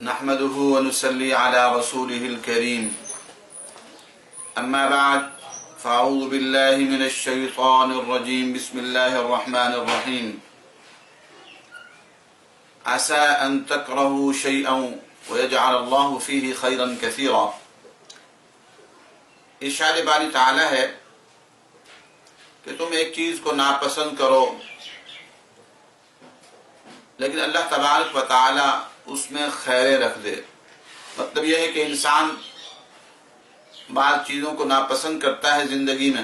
نحمده ونصلي على رسوله الكريم أما بعد فأعوذ بالله من الشيطان الرجيم بسم الله الرحمن الرحيم عسى أن تكرهوا شيئا ويجعل الله فيه خيرا كثيرا۔ ارشاد باری تعالی ہے کہ تم ایک چیز کو ناپسند کرو لیکن اللہ تبارک و تعالی اس میں خیرے رکھ دے۔ مطلب یہ ہے کہ انسان بعض چیزوں کو ناپسند کرتا ہے زندگی میں،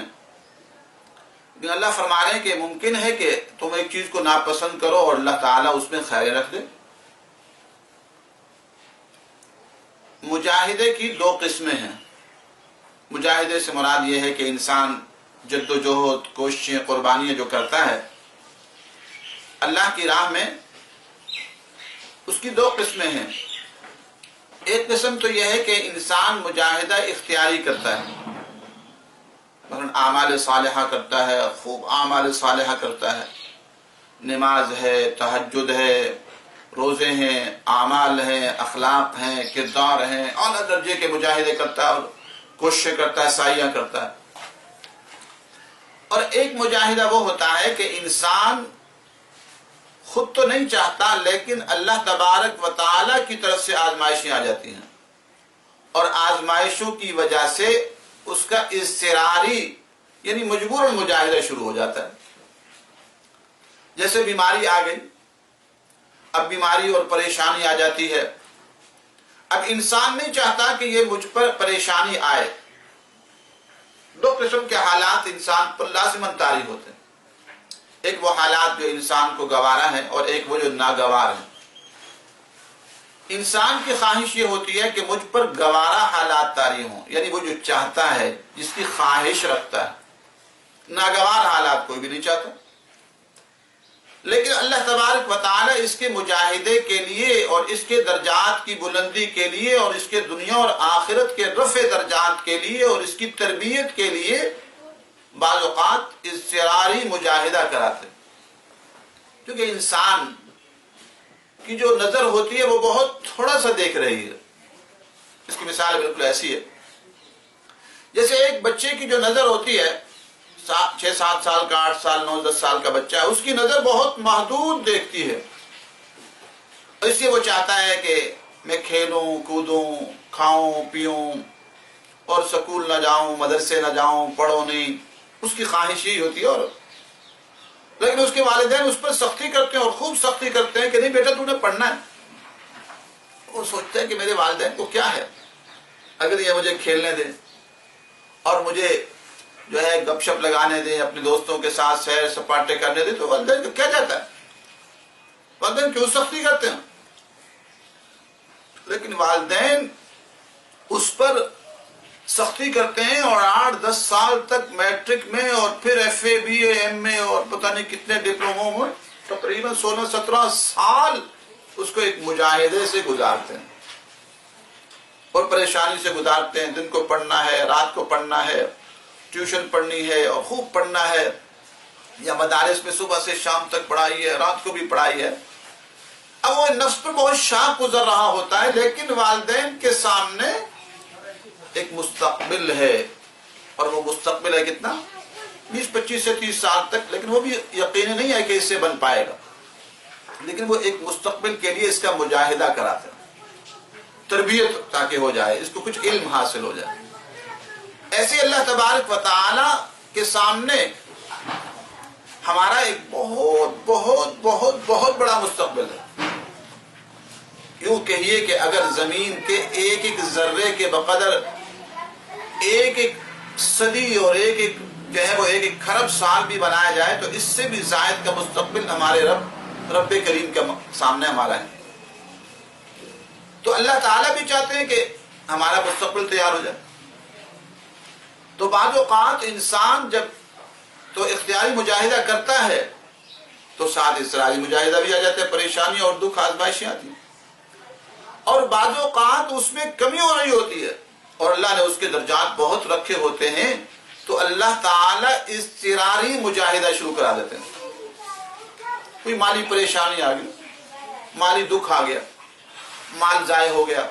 لیکن اللہ فرما رہے ہیں کہ ممکن ہے کہ تم ایک چیز کو ناپسند کرو اور اللہ تعالیٰ اس میں خیرے رکھ دے۔ مجاہدے کی دو قسمیں ہیں۔ مجاہدے سے مراد یہ ہے کہ انسان جد و جہد، کوششیں، قربانیاں جو کرتا ہے اللہ کی راہ میں، اس کی دو قسمیں ہیں۔ ایک قسم تو یہ ہے کہ انسان مجاہدہ اختیاری کرتا ہے، مثلا اعمال صالحہ کرتا ہے، خوب اعمال صالحہ کرتا ہے، نماز ہے، تہجد ہے، روزے ہیں، اعمال ہیں، اخلاق ہیں، کردار ہیں، اعلیٰ درجے کے مجاہدے کرتا ہے اور کوششیں کرتا ہے، سعیاں کرتا ہے۔ اور ایک مجاہدہ وہ ہوتا ہے کہ انسان خود تو نہیں چاہتا لیکن اللہ تبارک و تعالیٰ کی طرف سے آزمائشیں آ جاتی ہیں اور آزمائشوں کی وجہ سے اس کا اضطراری یعنی مجبور مجاہدہ شروع ہو جاتا ہے۔ جیسے بیماری آ گئی، اب بیماری اور پریشانی آ جاتی ہے، اب انسان نہیں چاہتا کہ یہ مجھ پر پریشانی آئے۔ دو قسم کے حالات انسان پر لازماً طاری ہوتے ہیں، ایک وہ حالات جو انسان کو گوارا ہیں اور ایک وہ جو ناگوار ہیں۔ انسان کی خواہش یہ ہوتی ہے کہ مجھ پر گوارا حالات طاری ہوں، یعنی وہ جو چاہتا ہے، جس کی خواہش رکھتا ہے۔ ناگوار حالات کوئی بھی نہیں چاہتا، لیکن اللہ تبارک و تعالی اس کے مجاہدے کے لیے اور اس کے درجات کی بلندی کے لیے اور اس کے دنیا اور آخرت کے رفع درجات کے لیے اور اس کی تربیت کے لیے بعض اوقات اضطراری مجاہدہ کراتے، کیونکہ انسان کی جو نظر ہوتی ہے وہ بہت تھوڑا سا دیکھ رہی ہے۔ اس کی مثال بالکل ایسی ہے جیسے ایک بچے کی جو نظر ہوتی ہے، 6-7 سال کا، 8 سال، 9-10 سال کا بچہ ہے، اس کی نظر بہت محدود دیکھتی ہے، اس لیے وہ چاہتا ہے کہ میں کھیلوں کودوں، کھاؤں پیوں اور سکول نہ جاؤں، مدرسے نہ جاؤں، پڑھو نہیں، اس کی خواہش یہی ہوتی ہے۔ اور لیکن اس کے والدین اس پر سختی کرتے ہیں اور خوب سختی کرتے ہیں کہ نہیں بیٹا تو نے پڑھنا ہے۔ وہ سوچتا ہے کہ میرے والدین کو کیا ہے، اگر یہ مجھے کھیلنے دیں اور مجھے جو ہے گپ شپ لگانے دیں، اپنے دوستوں کے ساتھ سیر سپاٹے کرنے دیں، تو والدین کو کیا جاتا ہے، والدین کیوں سختی کرتے ہیں؟ لیکن والدین اس پر سختی کرتے ہیں اور 8-10 سال تک میٹرک میں اور پھر F A, B A, M A اور پتہ نہیں کتنے ڈپلوموں میں تقریباً 16-17 سال اس کو ایک مجاہدے سے گزارتے ہیں اور پریشانی سے گزارتے ہیں۔ دن کو پڑھنا ہے، رات کو پڑھنا ہے، ٹیوشن پڑھنی ہے اور خوب پڑھنا ہے، یا مدارس میں صبح سے شام تک پڑھائی ہے، رات کو بھی پڑھائی ہے۔ اب وہ نفس پر بہت شاق گزر رہا ہوتا ہے، لیکن والدین کے سامنے ایک مستقبل ہے، اور وہ مستقبل ہے کتنا، 20-25 سے 30 سال تک، لیکن وہ بھی یقینی نہیں ہے کہ اس سے بن پائے گا، لیکن وہ ایک مستقبل کے لیے اس کا مجاہدہ کراتے ہیں، تربیت تاکہ ہو جائے، اس کو کچھ علم حاصل ہو جائے۔ ایسے اللہ تبارک و تعالی کے سامنے ہمارا ایک بہت بہت بہت بہت بڑا مستقبل ہے۔ یوں کہیے کہ اگر زمین کے ایک ایک ذرے کے بقدر ایک ایک صدی اور ایک ایک جو ہے وہ ایک ایک خرب سال بھی بنایا جائے تو اس سے بھی زائد کا مستقبل ہمارے رب کریم کے سامنے ہمارا ہے۔ تو اللہ تعالیٰ بھی چاہتے ہیں کہ ہمارا مستقبل تیار ہو جائے۔ تو بعض اوقات انسان جب تو اختیاری مجاہدہ کرتا ہے تو ساتھ اضطراری مجاہدہ بھی آ جاتا ہے، پریشانی اور دکھ آزمائشیں آتی ہیں، اور بعض اوقات اس میں کمی ہو رہی ہوتی ہے اور اللہ نے اس کے درجات بہت رکھے ہوتے ہیں، تو اللہ تعالیٰ اضطراری مجاہدہ شروع کرا دیتے ہیں۔ کوئی مالی پریشانی آ گئی، مالی دکھ آ گیا، مال ضائع ہو گیا،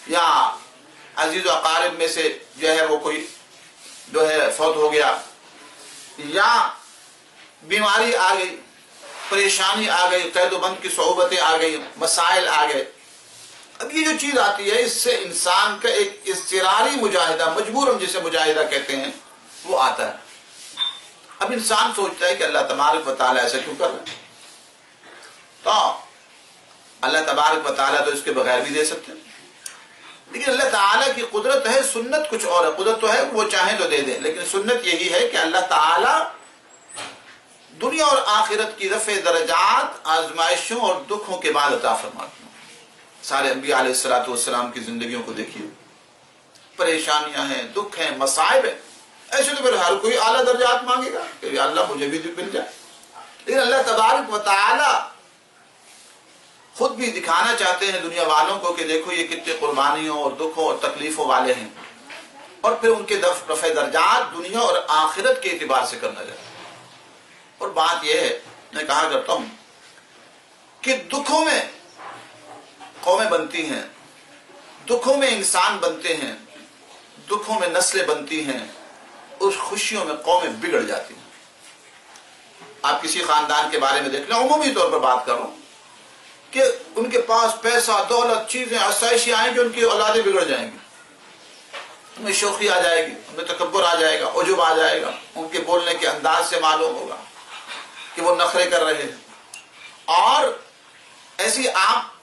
یا عزیز و اقارب میں سے جو ہے وہ کوئی جو ہے فوت ہو گیا، یا بیماری آ گئی، پریشانی آ گئی، قید و بند کی صعوبتیں آ گئی، مسائل آ گئے. اب یہ جو چیز آتی ہے اس سے انسان کا ایک اضطراری مجاہدہ، مجبوراً جسے مجاہدہ کہتے ہیں، وہ آتا ہے. اب انسان سوچتا ہے کہ اللہ تبارک و تعالیٰ ایسا کیوں کر رہا ہے؟ تو اللہ تبارک و تعالیٰ تو اس کے بغیر بھی دے سکتے ہیں، لیکن اللہ تعالیٰ کی قدرت ہے، سنت کچھ اور ہے. قدرت تو ہے وہ چاہیں تو دے دیں، لیکن سنت یہی ہے کہ اللہ تعالیٰ دنیا اور آخرت کی رفع درجات آزمائشوں اور دکھوں کے بعد عطا فرماتے ہیں. سارے انبیاء علیہ السلام کی زندگیوں کو دیکھیے، پریشانیاں ہیں، دکھ ہیں، مصائب ہیں. ایسے تو پھر ہر کوئی اعلیٰ درجات مانگے گا کہ اللہ مجھے بھی مل جائے، لیکن اللہ تبارک و تعالی خود بھی دکھانا چاہتے ہیں دنیا والوں کو کہ دیکھو یہ کتنے قربانیوں اور دکھوں اور تکلیفوں والے ہیں، اور پھر ان کے رفع درجات دنیا اور آخرت کے اعتبار سے کرنا جائے. اور بات یہ ہے، میں کہا کرتا ہوں کہ دکھوں میں قومیں بنتی ہیں، دکھوں میں انسان بنتے ہیں، دکھوں میں نسلیں بنتی ہیں، اس خوشیوں میں قومیں بگڑ جاتی ہیں. آپ کسی خاندان کے بارے میں دیکھ لیں، عمومی طور پر بات کر رہا ہوں، کہ ان کے پاس پیسہ، دولت، چیزیں، آسائشیں آئیں گی، ان کی اولادیں بگڑ جائیں گی، ان میں شوخی آ جائے گی، ان میں تکبر آ جائے گا، عجب آ جائے گا. ان کے بولنے کے انداز سے معلوم ہوگا کہ وہ نخرے کر رہے ہیں. اور ایسی آپ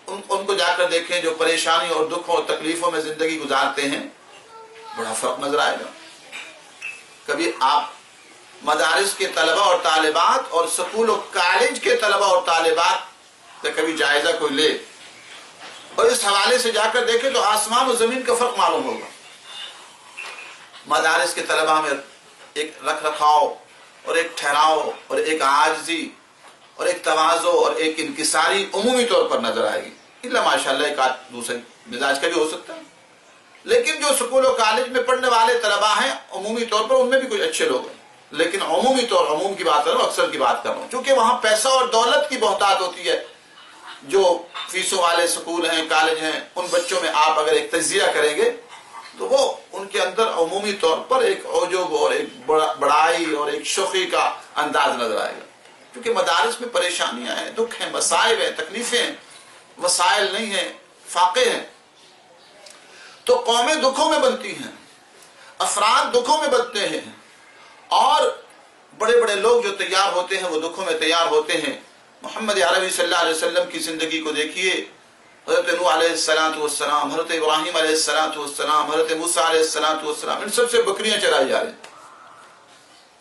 ان کو جا کر دیکھیں جو پریشانی اور دکھوں اور تکلیفوں میں زندگی گزارتے ہیں، بڑا فرق نظر آئے گا. کبھی آپ مدارس کے طلبہ اور طالبات اور سکول و کالج کے طلبہ اور طالبات کا کبھی جائزہ کوئی لے اور اس حوالے سے جا کر دیکھیں تو آسمان و زمین کا فرق معلوم ہوگا. مدارس کے طلبہ میں ایک رکھ رکھاؤ اور ایک ٹھہراؤ اور ایک عاجزی اور ایک تواضع اور ایک انکساری عمومی طور پر نظر آئے گی. اللہ ماشاءاللہ ایک آدھ دوسرے مزاج کا بھی ہو سکتا ہے، لیکن جو سکول و کالج میں پڑھنے والے طلباء ہیں عمومی طور پر ان میں بھی کچھ اچھے لوگ ہیں، لیکن عموم کی بات کر رہا ہوں، اکثر کی بات کر رہا ہوں، چونکہ وہاں پیسہ اور دولت کی بہتات ہوتی ہے. جو فیسوں والے سکول ہیں، کالج ہیں، ان بچوں میں آپ اگر ایک تجزیہ کریں گے تو وہ ان کے اندر عمومی طور پر ایک عجب اور ایک بڑائی اور ایک شوخی کا انداز نظر آئے گا. کیونکہ مدارس میں پریشانیاں ہیں، دکھ ہیں، مصائب ہیں، تکلیفیں ہیں، وسائل نہیں ہیں، فاقے ہیں. تو قومیں دکھوں میں بنتی ہیں، افراد دکھوں میں بنتے ہیں، اور بڑے بڑے لوگ جو تیار ہوتے ہیں وہ دکھوں میں تیار ہوتے ہیں. محمد عربی صلی اللہ علیہ وسلم کی زندگی کو دیکھیے، حضرت نوح علیہ السلام، حضرت ابراہیم علیہ السلام، حضرت موسیٰ علیہ السلام، ان سب سے بکریاں چرائی جا رہی ہیں.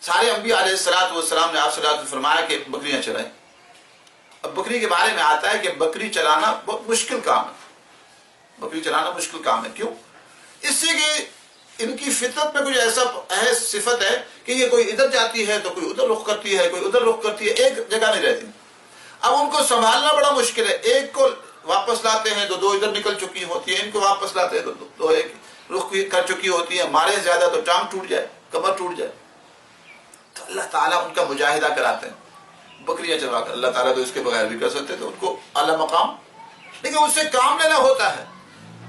سارے انبیاء علیہ السلام نے آپ صلی اللہ علیہ وسلم فرمایا کہ بکریاں چرائیں. اب بکری کے بارے میں آتا ہے کہ بکری چلانا بہت مشکل کام ہے. بکری چلانا مشکل کام ہے. کیوں؟ اس سے کہ ان کی فطرت میں کچھ ایسا صفت ہے کہ یہ کوئی ادھر جاتی ہے تو کوئی ادھر رخ کرتی ہے، کوئی ادھر رخ کرتی ہے، ایک جگہ نہیں رہتی. اب ان کو سنبھالنا بڑا مشکل ہے. ایک کو واپس لاتے ہیں تو دو ادھر نکل چکی ہوتی ہیں، ان کو واپس لاتے ہیں تو دو ایک رخ کر چکی ہوتی ہیں. مارے زیادہ تو ٹانگ ٹوٹ جائے، کمر ٹوٹ جائے. تو اللہ تعالیٰ ان کا مجاہدہ کراتے ہیں بکریاں چروا کر. اللہ تعالیٰ تو اس کے بغیر بھی کر سکتے تھے ان کو اعلیٰ مقام، لیکن اس سے کام لینا ہوتا ہے،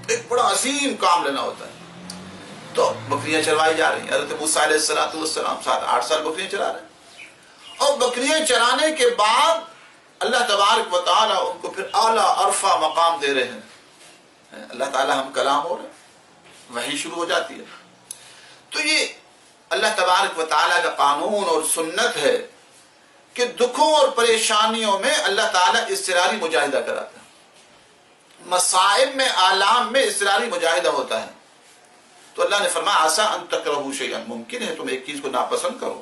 ایک بڑا عظیم کام لینا ہوتا ہے. تو بکریاں چروائی جا رہی ہیں. حضرت موسیٰ علیہ السلام 7-8 سال بکریاں چرا رہے ہیں، اور بکریاں چرانے کے بعد اللہ تبارک و تعالیٰ ان کو پھر اعلیٰ عرفہ مقام دے رہے ہیں. اللہ تعالیٰ ہم کلام ہو رہے ہیں، وحی شروع ہو جاتی ہے. تو یہ اللہ تبارک و تعالیٰ کا قانون اور سنت ہے کہ دکھوں اور پریشانیوں میں اللہ تعالیٰ اضطراری مجاہدہ کراتا ہے. مصائب میں، آلام میں اضطراری مجاہدہ ہوتا ہے. تو اللہ نے فرمایا عسیٰ ان تکرہوا شیئا، ممکن ہے تم ایک چیز کو ناپسند کرو،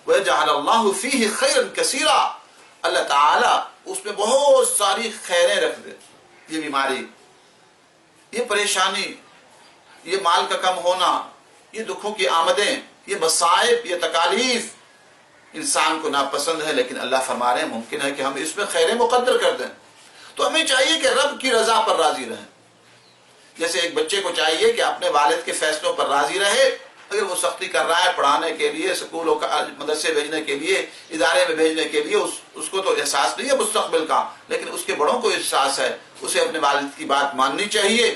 وَيَجْعَلَ اللَّهُ فِيهِ خَيْرًا كَثِيرًا، اللہ تعالیٰ اس میں بہت ساری خیریں رکھ دے. یہ بیماری، یہ پریشانی، یہ مال کا کم ہونا، یہ دکھوں کی آمدیں، یہ مصائب، یہ تکالیف انسان کو ناپسند ہے، لیکن اللہ فرما رہے ہیں ممکن ہے کہ ہم اس میں خیریں مقدر کر دیں. تو ہمیں چاہیے کہ رب کی رضا پر راضی رہیں. جیسے ایک بچے کو چاہیے کہ اپنے والد کے فیصلوں پر راضی رہے اگر وہ سختی کر رہا ہے پڑھانے کے لیے، سکولوں کا مدرسے بھیجنے کے لیے، ادارے میں بھیجنے کے لیے، اس کو تو احساس نہیں ہے مستقبل کا، لیکن اس کے بڑوں کو احساس ہے، اسے اپنے والد کی بات ماننی چاہیے،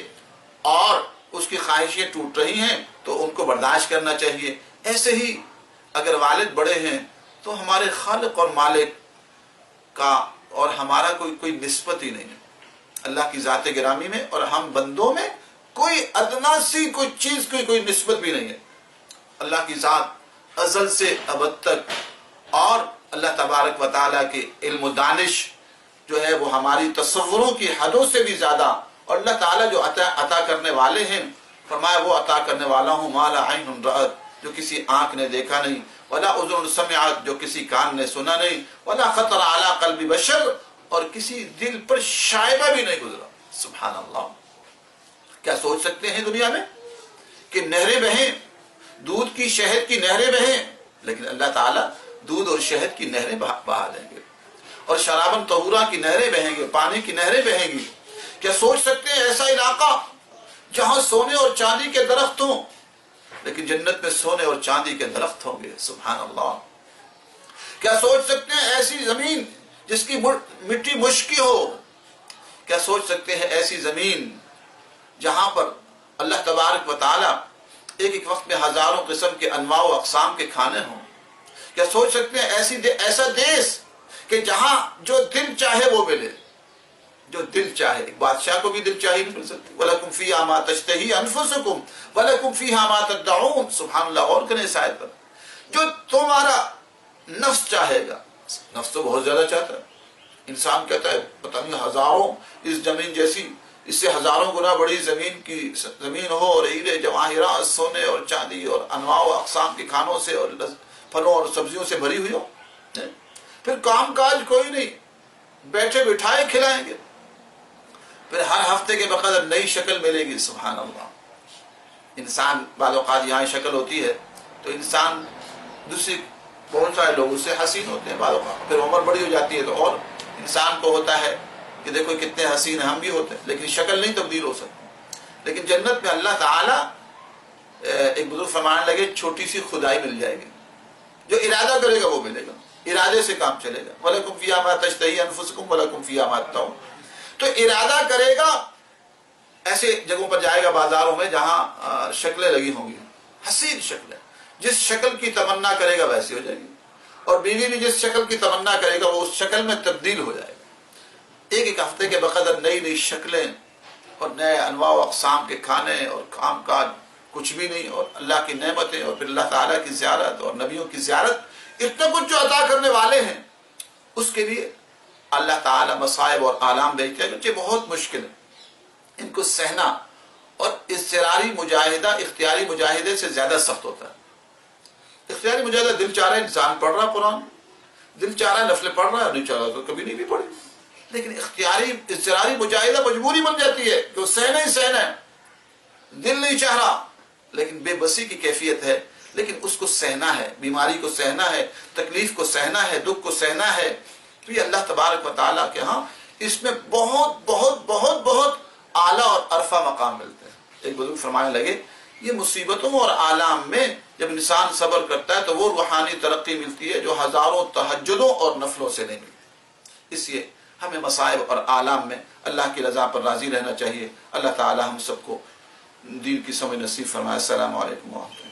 اور اس کی خواہشیں ٹوٹ رہی ہیں تو ان کو برداشت کرنا چاہیے۔ ایسے ہی اگر والد بڑے ہیں تو ہمارے خالق اور مالک کا اور ہمارا کوئی نسبت ہی نہیں ہے اللہ کی ذات گرامی میں، اور ہم بندوں میں کوئی ادنا سی کوئی چیز کوئی نسبت بھی نہیں ہے۔ اللہ کی ذات ازل سے ابد تک، اور اللہ تبارک و تعالیٰ کے علم و دانش جو ہے وہ ہماری تصوروں کی حدوں سے بھی زیادہ، اور اللہ تعالیٰ جو عطا کرنے والے ہیں، فرمایا وہ عطا کرنے والا ہوں ما لا عین رأت، جو کسی آنکھ نے دیکھا نہیں، ولا اذن سمعت، جو کسی کان نے سنا نہیں، ولا خطر علی قلب بشر، اور کسی دل پر شائبہ بھی نہیں گزرا۔ سبحان اللہ! کیا سوچ سکتے ہیں دنیا میں کہ نہریں بہیں، دودھ کی شہد کی نہریں بہیں، لیکن اللہ تعالیٰ دودھ اور شہد کی نہریں بہا دیں گے، اور شرابن طہورا کی نہریں بہیں گے، پانی کی نہریں بہیں گی۔ کیا سوچ سکتے ہیں ایسا علاقہ جہاں سونے اور چاندی کے درخت ہوں، لیکن جنت میں سونے اور چاندی کے درخت ہوں گے؟ سبحان اللہ! کیا سوچ سکتے ہیں ایسی زمین جس کی مٹی مشکی ہو؟ کیا سوچ سکتے ہیں ایسی زمین جہاں پر اللہ تبارک و تعالی ایک وقت میں ہزاروں قسم کے انواع و اقسام کے کھانے ہوں؟ کیا سوچ سکتے ہیں ایسا دیس کہ جہاں جو دل چاہے وہ ملے، جو دل چاہے؟ ایک بادشاہ کو بھی دل چاہیے نہیں مل سکتی۔ وَلَكُمْ فِيهَا مَا تَشْتَهِي أَنفُسُكُمْ وَلَكُمْ فِيهَا مَا تَدَّعُونَ۔ سبحان اللہ! اور کریں اس آیت پر، جو تمہارا نفس چاہے گا، نفس تو بہت زیادہ چاہتا ہے، انسان کہتا ہے پتہ نہیں ہزاروں اس زمین جیسی، اس سے ہزاروں گنا بڑی زمین ہو، اور ہیرے جواہرات، سونے اور چاندی اور انواع و اقسام کے کھانوں سے اور پھلوں اور سبزیوں سے بھری ہوئی ہو، پھر کام کاج کوئی نہیں، بیٹھے بٹھائے کھلائیں گے، پھر ہر ہفتے کے بقدر نئی شکل ملے گی۔ سبحان اللہ! انسان بعض اوقات یہاں شکل ہوتی ہے تو انسان دوسری بہت سارے لوگ اس سے حسین ہوتے ہیں، بعض اوقات پھر عمر بڑی ہو جاتی ہے تو اور انسان کو ہوتا ہے کہ دیکھو کتنے حسین ہم بھی ہوتے ہیں، لیکن شکل نہیں تبدیل ہو سکتی۔ لیکن جنت میں اللہ تعالیٰ ایک بزرگ فرمانے لگے چھوٹی سی خدائی مل جائے گی، جو ارادہ کرے گا وہ ملے گا، ارادے سے کام چلے گا۔ وَلَكُمْ فِيهَا مَا تَشْتَهِي أَنفُسُكُمْ وَلَكُمْ فِيهَا مَا تَدَّعُونَ۔ تو ارادہ کرے گا، ایسے جگہوں پر جائے گا بازاروں میں جہاں شکلیں لگی ہوں گی، حسین شکلیں، جس شکل کی تمنا کرے گا ویسی ہو جائے گی، اور بیوی بھی جس شکل کی تمنا کرے گا وہ اس شکل میں تبدیل ہو جائے گا۔ ایک ہفتے کے بقدر نئی شکلیں اور نئے انواع و اقسام کے کھانے اور کام کاج کچھ بھی نہیں، اور اللہ کی نعمتیں، اور پھر اللہ تعالیٰ کی زیارت اور نبیوں کی زیارت، اتنا کچھ جو عطا کرنے والے ہیں، اس کے لیے اللہ تعالیٰ مصائب اور آلام بھیجتے ہیں، جو بہت مشکل ہے ان کو سہنا، اور اضطراری مجاہدہ اختیاری مجاہدے سے زیادہ سخت ہوتا ہے۔ اختیاری مجاہدہ دل چاہ رہا ہے انسان پڑھ رہا قرآن، دل چاہ رہا ہے نفلیں پڑھ رہا ہے، نہیں چاہ رہا تو کبھی نہیں بھی پڑھی، لیکن اضطراری مجاہدہ مجبوری بن جاتی ہے کہ وہ سہنا ہی سہنا ہے، دل نہیں چاہ رہا، لیکن بے بسی کی کیفیت ہے، لیکن اس کو سہنا ہے، بیماری کو سہنا ہے، تکلیف کو سہنا ہے، دکھ کو سہنا ہے۔ تو یہ اللہ تبارک و تعالیٰ کے ہاں اس میں بہت بہت بہت بہت اعلیٰ اور عرفہ مقام ملتے ہیں۔ ایک بزرگ فرمانے لگے یہ مصیبتوں اور آلام میں جب انسان صبر کرتا ہے تو وہ روحانی ترقی ملتی ہے جو ہزاروں تہجدوں اور نفلوں سے نہیں ملتی۔ اس لیے ہمیں مصائب اور آلام میں اللہ کی رضا پر راضی رہنا چاہیے۔ اللہ تعالی ہم سب کو دین کی سمجھ نصیب فرمائے۔ السلام علیکم ورحمۃ اللہ۔